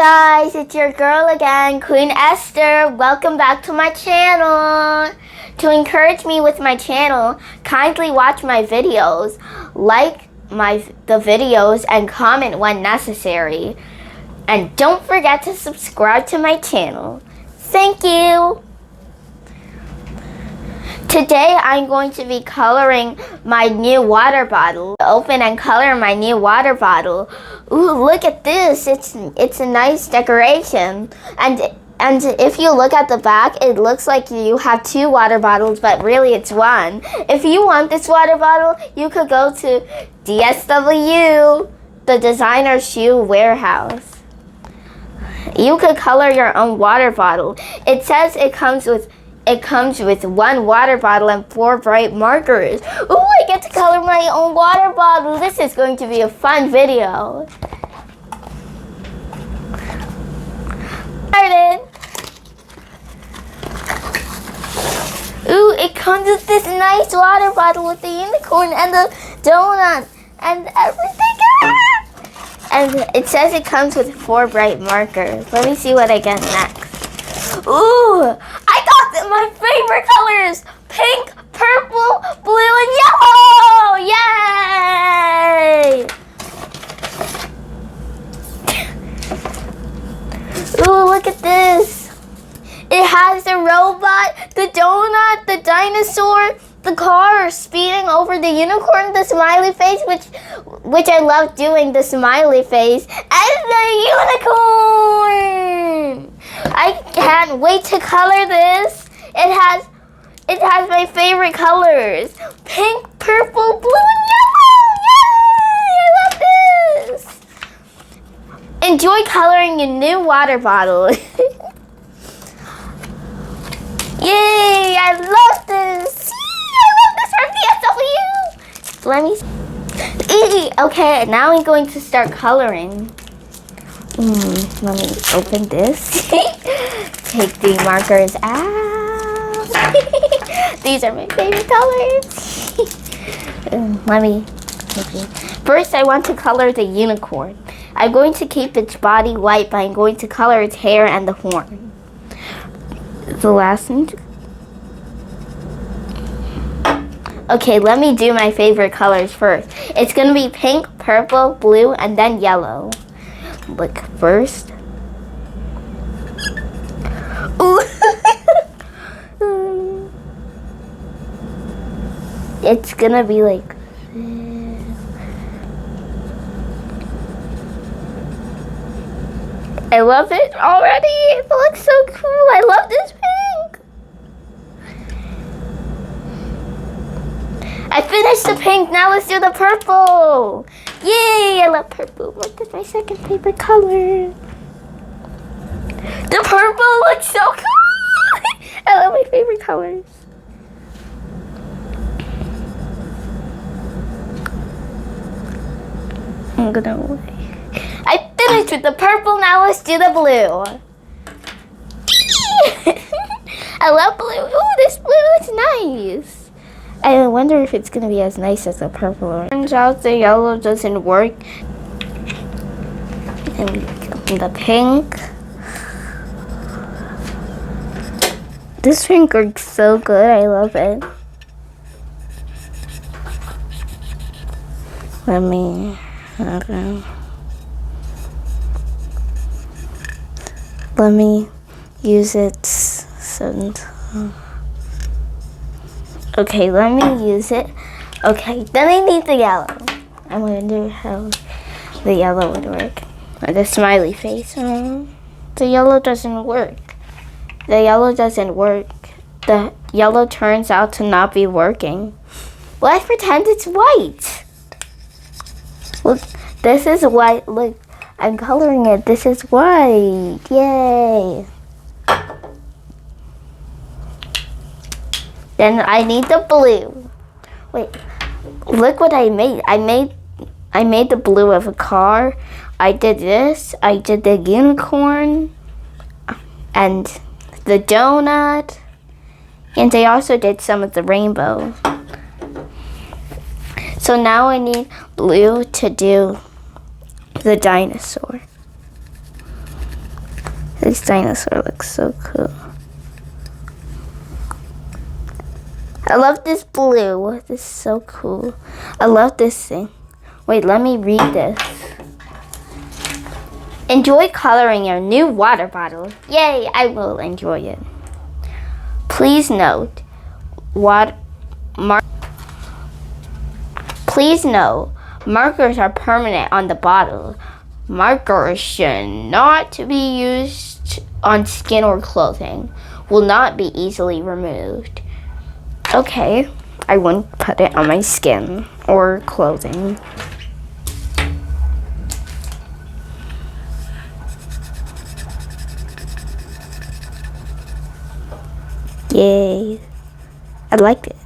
guys, it's your girl again, Queen Esther. Welcome back to my channel. To encourage me with my channel, kindly watch my videos, like the videos, and comment when necessary. And don't forget to subscribe to my channel. Thank you. Today I'm going to be coloring my new water bottle. Open and color my new water bottle. Ooh, look at this. It's a nice decoration. And if you look at the back, it looks like you have two water bottles, but really it's one. If you want this water bottle, you could go to DSW, the designer shoe warehouse. You could color your own water bottle. It says it comes with one water bottle and 4 bright markers. Ooh, I get to color my own water bottle. This is going to be a fun video. Started. Ooh, it comes with this nice water bottle with the unicorn and the donut and everything. And it says it comes with 4 bright markers. Let me see what I get next. Ooh, I got my favorite colors: pink, purple, blue, and yellow! Yay! Ooh, look at this. It has the robot, the donut, the dinosaur, the car speeding over the unicorn, the smiley face, which I love doing, the smiley face, and the unicorn! I can't wait to color this. It has my favorite colors: pink, purple, blue, and yellow. Yay! I love this. Enjoy coloring your new water bottle. Yay! I love this. I love this from DSW. Let me see. Okay, now I'm going to start coloring. Let me open this. Take the markers out. These are my favorite colors. First, I want to color the unicorn. I'm going to keep its body white, but I'm going to color its hair and the horn. The last one. Okay, let me do my favorite colors first. It's going to be pink, purple, blue, and then yellow. Look first. Ooh. It's gonna be like I love it already. It looks so cool. I love this pink. I finished the pink. Now let's do the purple. Yay! I love purple. Look, that's my second favorite color. The purple looks so cool. I love my favorite colors. I'm gonna wait. I finished with the purple. Now let's do the blue. I love blue. Ooh, this blue looks nice. I wonder if it's going to be as nice as the purple. Turns out the yellow doesn't work. And the pink. This pink works so good. I love it. Let me use it. Okay, let me use it. Okay, then I need the yellow. I wonder how the yellow would work. Or the smiley face. The yellow doesn't work. The yellow doesn't work. The yellow turns out to not be working. Let's pretend it's white. Look, this is white. Look, I'm coloring it. This is white. Yay. Then I need the blue. Wait, look what I made. I made the blue of a car. I did this. I did the unicorn and the donut. And I also did some of the rainbow. So now I need blue to do the dinosaur. This dinosaur looks so cool. I love this blue. This is so cool. I love this thing. Wait, let me read this. Enjoy coloring your new water bottle. Yay, I will enjoy it. Please note, Please note, markers are permanent on the bottle. Markers should not be used on skin or clothing. Will not be easily removed. Okay, I won't put it on my skin or clothing. Yay, I liked it.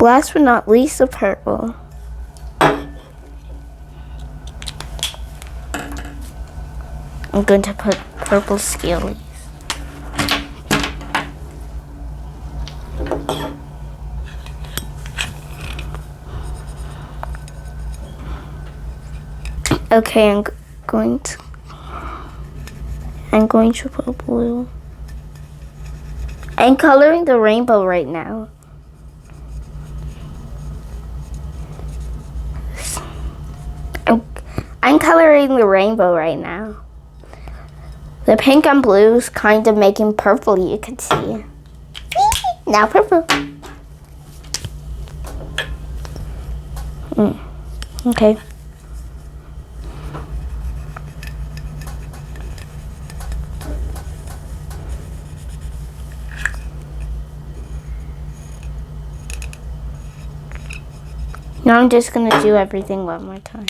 Last but not least, the purple. I'm going to put purple scalies. Okay, I'm going to put blue. I'm coloring the rainbow right now. I'm coloring the rainbow right now. The pink and blue is kind of making purple, you can see. Now purple. Okay. Now I'm just gonna do everything one more time.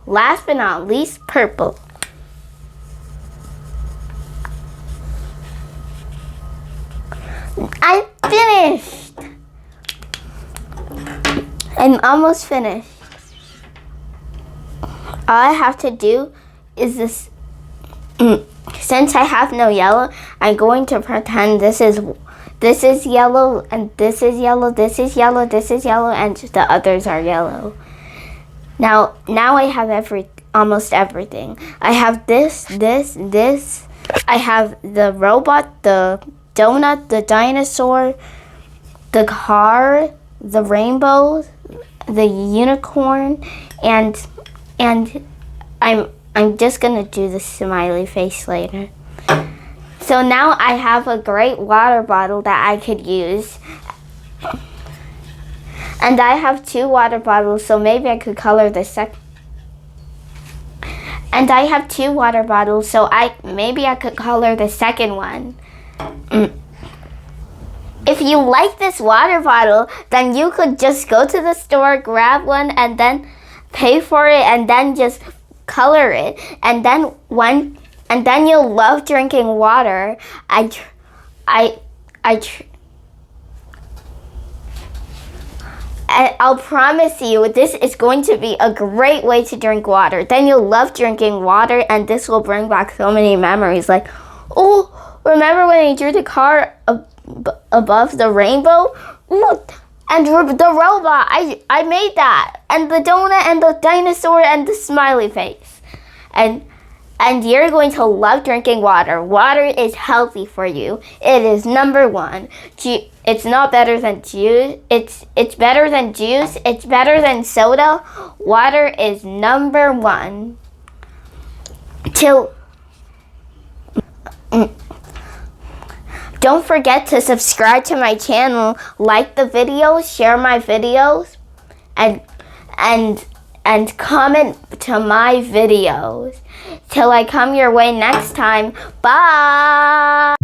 Last but not least, purple. I'm finished. I'm almost finished. All I have to do is this. Since I have no yellow, I'm going to pretend this is yellow, and this is yellow, this is yellow, this is yellow, and the others are yellow. Now I have almost everything. I have this. I have the robot, the donut, the dinosaur, the car, the rainbow, the unicorn, and I'm just gonna do the smiley face later. So now I have a great water bottle that I could use. And I have 2 water bottles, so maybe I could color the second. And I have 2 water bottles, so maybe I could color the second one. If you like this water bottle, then you could just go to the store, grab one, and then pay for it, and then just color it. And then you'll love drinking water. I'll promise you, this is going to be a great way to drink water. Then you'll love drinking water, and this will bring back so many memories. Like, oh, remember when I drew the car above the rainbow? Ooh, and the robot, I made that. And the donut, and the dinosaur, and the smiley face. And you're going to love drinking water. Water is healthy for you. It is number 1. It's not better than juice. It's better than juice. It's better than soda. Water is number 1. Don't forget to subscribe to my channel, like the videos, share my videos, and and and comment to my videos. Till I come your way next time. Bye.